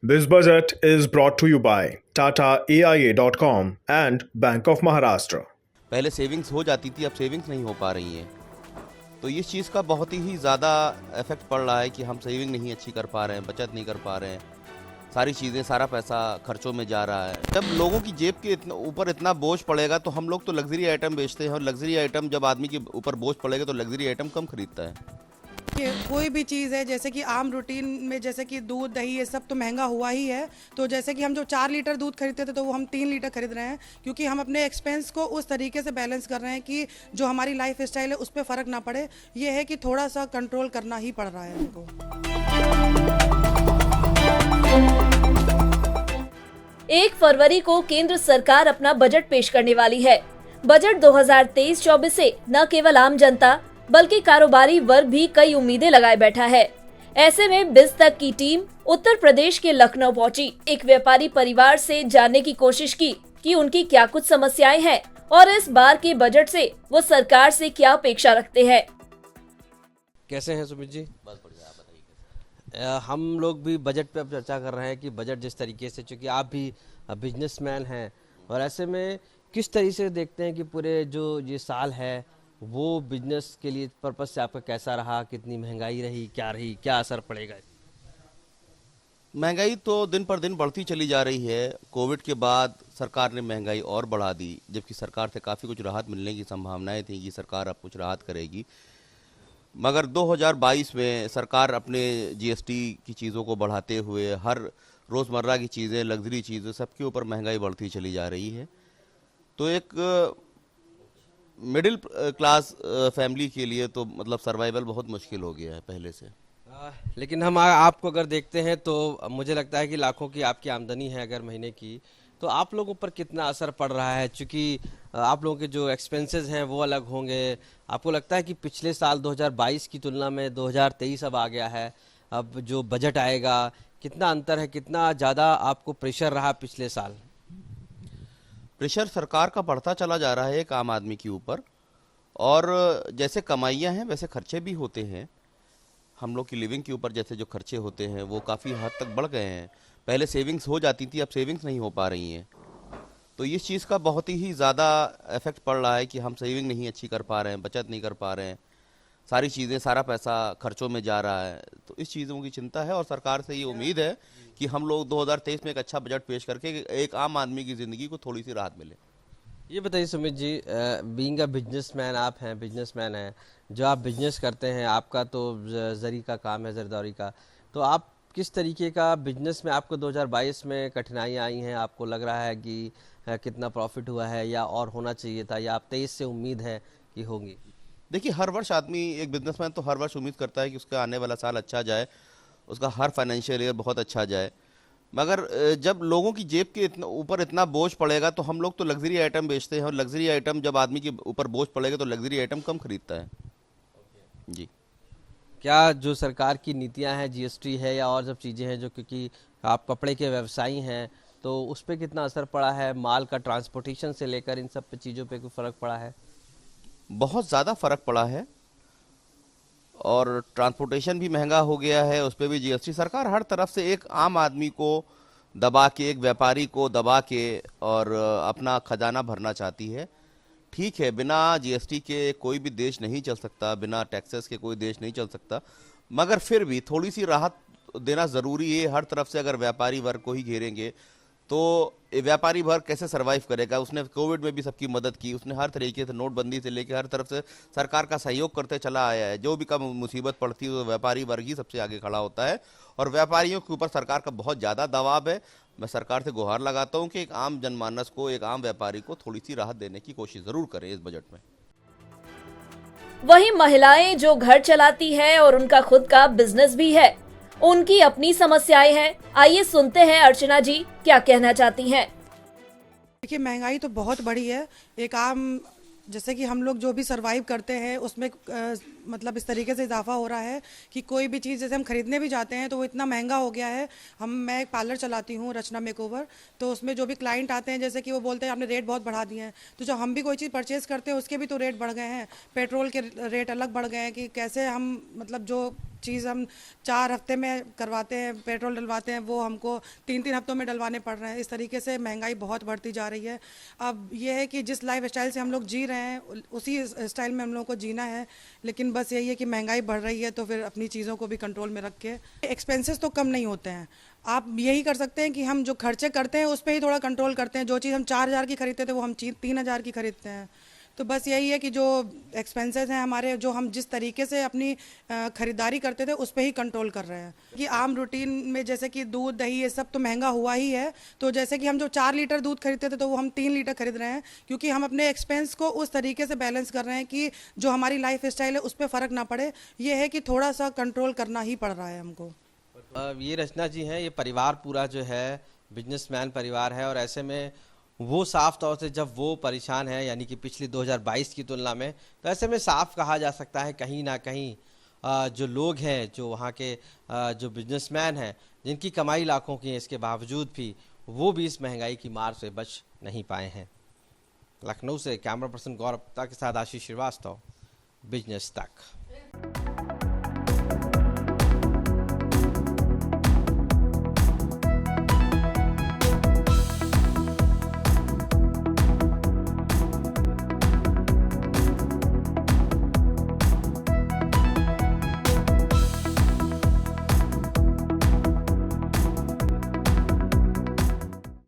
This budget is brought to you by Tata AIA.com and Bank of Maharashtra. पहले savings हो जाती थी, अब सेविंग्स नहीं हो पा रही हैं। तो इस चीज़ का बहुत ही ज़्यादा इफेक्ट पड़ रहा है कि हम सेविंग नहीं अच्छी कर पा रहे हैं, बचत नहीं कर पा रहे हैं, सारी चीज़ें, सारा पैसा खर्चों में जा रहा है। जब लोगों की जेब के ऊपर इतना बोझ पड़ेगा तो हम लोग तो लग्जरी आइटम बेचते हैं, और लग्जरी आइटम जब आदमी के ऊपर बोझ पड़ेगा तो लग्जरी आइटम कम खरीदता है। कि कोई भी चीज़ है जैसे कि आम रूटीन में जैसे कि दूध दही ये सब तो महंगा हुआ ही है। तो जैसे कि हम जो 4 लीटर दूध खरीदते थे तो वो हम 3 लीटर खरीद रहे हैं, क्योंकि हम अपने एक्सपेंस को उस तरीके से बैलेंस कर रहे हैं कि जो हमारी लाइफ स्टाइल है उस पर फ़र्क ना पड़े। ये है कि थोड़ा सा कंट्रोल करना ही पड़ रहा है हमको। 1 फरवरी को केंद्र सरकार अपना बजट पेश करने वाली है। बजट 2023-24 से न केवल आम जनता बल्कि कारोबारी वर्ग भी कई उम्मीदें लगाए बैठा है। ऐसे में बिज तक की टीम उत्तर प्रदेश के लखनऊ पहुंची। एक व्यापारी परिवार से जानने की कोशिश की कि उनकी क्या कुछ समस्याएं हैं और इस बार के बजट से वो सरकार से क्या अपेक्षा रखते हैं। कैसे हैं सुमित जी? बस बढ़िया, आप बताइए। हम लोग भी बजट पे अब चर्चा कर रहे हैं कि बजट जिस तरीके से, चूँकि आप भी बिजनेसमैन हैं, और ऐसे में किस तरीके से देखते हैं कि पूरे जो ये साल है वो बिजनेस के लिए पर्पस से आपका कैसा रहा? कितनी महंगाई रही, क्या असर पड़ेगा? महंगाई तो दिन पर दिन बढ़ती चली जा रही है। कोविड के बाद सरकार ने महंगाई और बढ़ा दी, जबकि सरकार से काफ़ी कुछ राहत मिलने की संभावनाएं थी कि सरकार अब कुछ राहत करेगी। मगर 2022 में सरकार अपने जीएसटी की चीज़ों को बढ़ाते हुए हर रोज़मर्रा की चीज़ें, लग्जरी चीज़ें, सबके ऊपर महंगाई बढ़ती चली जा रही है। तो एक मिडिल क्लास फैमिली के लिए तो मतलब सर्वाइवल बहुत मुश्किल हो गया है पहले से। लेकिन हम आपको अगर देखते हैं तो मुझे लगता है कि लाखों की आपकी आमदनी है अगर महीने की, तो आप लोगों पर कितना असर पड़ रहा है? चूँकि आप लोगों के जो एक्सपेंसेस हैं वो अलग होंगे। आपको लगता है कि पिछले साल 2022 की तुलना में 2023 अब आ गया है, अब जो बजट आएगा कितना अंतर है, कितना ज़्यादा आपको प्रेशर रहा पिछले साल? प्रेशर सरकार का बढ़ता चला जा रहा है एक आम आदमी के ऊपर, और जैसे कमाइयाँ हैं वैसे खर्चे भी होते हैं। हम लोग की लिविंग के ऊपर जैसे जो खर्चे होते हैं वो काफ़ी हद तक बढ़ गए हैं। पहले सेविंग्स हो जाती थी, अब सेविंग्स नहीं हो पा रही हैं। तो इस चीज़ का बहुत ही ज़्यादा इफेक्ट पड़ रहा है कि हम सेविंग नहीं अच्छी कर पा रहे हैं, बचत नहीं कर पा रहे हैं, सारी चीज़ें, सारा पैसा खर्चों में जा रहा है। तो इस चीज़ों की चिंता है, और सरकार से ये उम्मीद है कि हम लोग 2023 में एक अच्छा बजट पेश करके एक आम आदमी की ज़िंदगी को थोड़ी सी राहत मिले। ये बताइए Sumit ji, being a businessman, आप हैं, बिजनेसमैन हैं, जो आप बिजनेस करते हैं, आपका तो जरी का काम है, जरदारी का, तो आप किस तरीके का बिजनेस में, आपको 2022 में कठिनाइयाँ आई हैं? आपको लग रहा है कि कितना प्रॉफिट हुआ है या और होना चाहिए था, या आप 23 से उम्मीद है कि होंगी? देखिए, हर वर्ष आदमी, एक बिजनेसमैन तो हर वर्ष उम्मीद करता है कि उसका आने वाला साल अच्छा जाए, उसका हर फाइनेंशियल ईयर बहुत अच्छा जाए। मगर जब लोगों की जेब के ऊपर इतना बोझ पड़ेगा तो हम लोग तो लग्जरी आइटम बेचते हैं, और लग्जरी आइटम जब आदमी के ऊपर बोझ पड़ेगा तो लग्जरी आइटम कम खरीदता है। जी। क्या जो सरकार की नीतियां हैं, जीएसटी है या और सब चीज़ें हैं, जो क्योंकि आप कपड़े के व्यवसायी हैं, तो उस पर कितना असर पड़ा है? माल का ट्रांसपोर्टेशन से लेकर इन सब चीज़ों पे कोई फ़र्क पड़ा है? बहुत ज़्यादा फ़र्क पड़ा है, और ट्रांसपोर्टेशन भी महंगा हो गया है, उस पर भी जीएसटी। सरकार हर तरफ से एक आम आदमी को दबा के, एक व्यापारी को दबा के और अपना खजाना भरना चाहती है। ठीक है, बिना जीएसटी के कोई भी देश नहीं चल सकता, बिना टैक्सेस के कोई देश नहीं चल सकता, मगर फिर भी थोड़ी सी राहत देना ज़रूरी है। हर तरफ से अगर व्यापारी वर्ग को ही घेरेंगे तो व्यापारी वर्ग कैसे सरवाइव करेगा? उसने कोविड में भी सबकी मदद की, उसने हर तरीके से, नोटबंदी से लेकर हर तरफ से सरकार का सहयोग करते चला आया है। जो भी कम मुसीबत पड़ती है तो व्यापारी वर्ग ही सबसे आगे खड़ा होता है, और व्यापारियों के ऊपर सरकार का बहुत ज़्यादा दबाव है। मैं सरकार से गुहार लगाता हूँ कि एक आम जनमानस को, एक आम व्यापारी को थोड़ी सी राहत देने की कोशिश ज़रूर करें इस बजट में। वहीं महिलाएं जो घर चलाती है और उनका खुद का बिजनेस भी है, उनकी अपनी समस्याएं हैं। आइए सुनते हैं अर्चना जी क्या कहना चाहती हैं। देखिए, महंगाई तो बहुत बड़ी है। एक आम जैसे कि हम लोग जो भी सरवाइव करते हैं उसमें मतलब इस तरीके से इजाफा हो रहा है कि कोई भी चीज़ जैसे हम खरीदने भी जाते हैं तो वो इतना महंगा हो गया है। मैं एक पार्लर चलाती हूँ, रचना मेकओवर, तो उसमें जो भी क्लाइंट आते हैं जैसे कि वो बोलते हैं आपने रेट बहुत बढ़ा दिए हैं, तो जब हम भी कोई चीज़ परचेज़ करते हैं उसके भी तो रेट बढ़ गए हैं, पेट्रोल के रेट अलग बढ़ गए हैं कि कैसे हम मतलब जो चीज़ हम 4 हफ्ते में करवाते हैं, पेट्रोल डलवाते हैं, वो हमको 3-3 हफ्तों में डलवाने पड़ रहे हैं। इस तरीके से महंगाई बहुत बढ़ती जा रही है। अब ये है कि जिस लाइफ स्टाइल से हम लोग जी रहे हैं उसी स्टाइल में हम लोग को जीना है, लेकिन बस यही है कि महंगाई बढ़ रही है तो फिर अपनी चीज़ों को भी कंट्रोल में रख के एक्सपेंसेस तो कम नहीं होते हैं। आप यही कर सकते हैं कि हम जो खर्चे करते हैं उस पर ही थोड़ा कंट्रोल करते हैं। जो चीज़ हम 4,000 की खरीदते थे वो हम 3,000 की खरीदते हैं। तो बस यही है कि जो एक्सपेंसेस हैं हमारे, जो हम जिस तरीके से अपनी ख़रीदारी करते थे उस पे ही कंट्रोल कर रहे हैं कि आम रूटीन में जैसे कि दूध दही ये सब तो महंगा हुआ ही है। तो जैसे कि हम जो 4 लीटर दूध खरीदते थे तो वो हम 3 लीटर खरीद रहे हैं, क्योंकि हम अपने एक्सपेंस को उस तरीके से बैलेंस कर रहे हैं कि जो हमारी लाइफ स्टाइल है उस पर फ़र्क ना पड़े। ये है कि थोड़ा सा कंट्रोल करना ही पड़ रहा है हमको। ये रचना जी हैं, ये परिवार पूरा जो है बिजनेसमैन परिवार है, और ऐसे में वो साफ तौर से जब वो परेशान है यानी कि पिछली 2022 की तुलना में, तो ऐसे में साफ कहा जा सकता है कहीं ना कहीं जो लोग हैं, जो वहाँ के जो बिजनेसमैन हैं, जिनकी कमाई लाखों की है, इसके बावजूद भी वो भी इस महंगाई की मार से बच नहीं पाए हैं। लखनऊ से कैमरा पर्सन गौरव के साथ आशीष श्रीवास्तव, बिजनेस तक।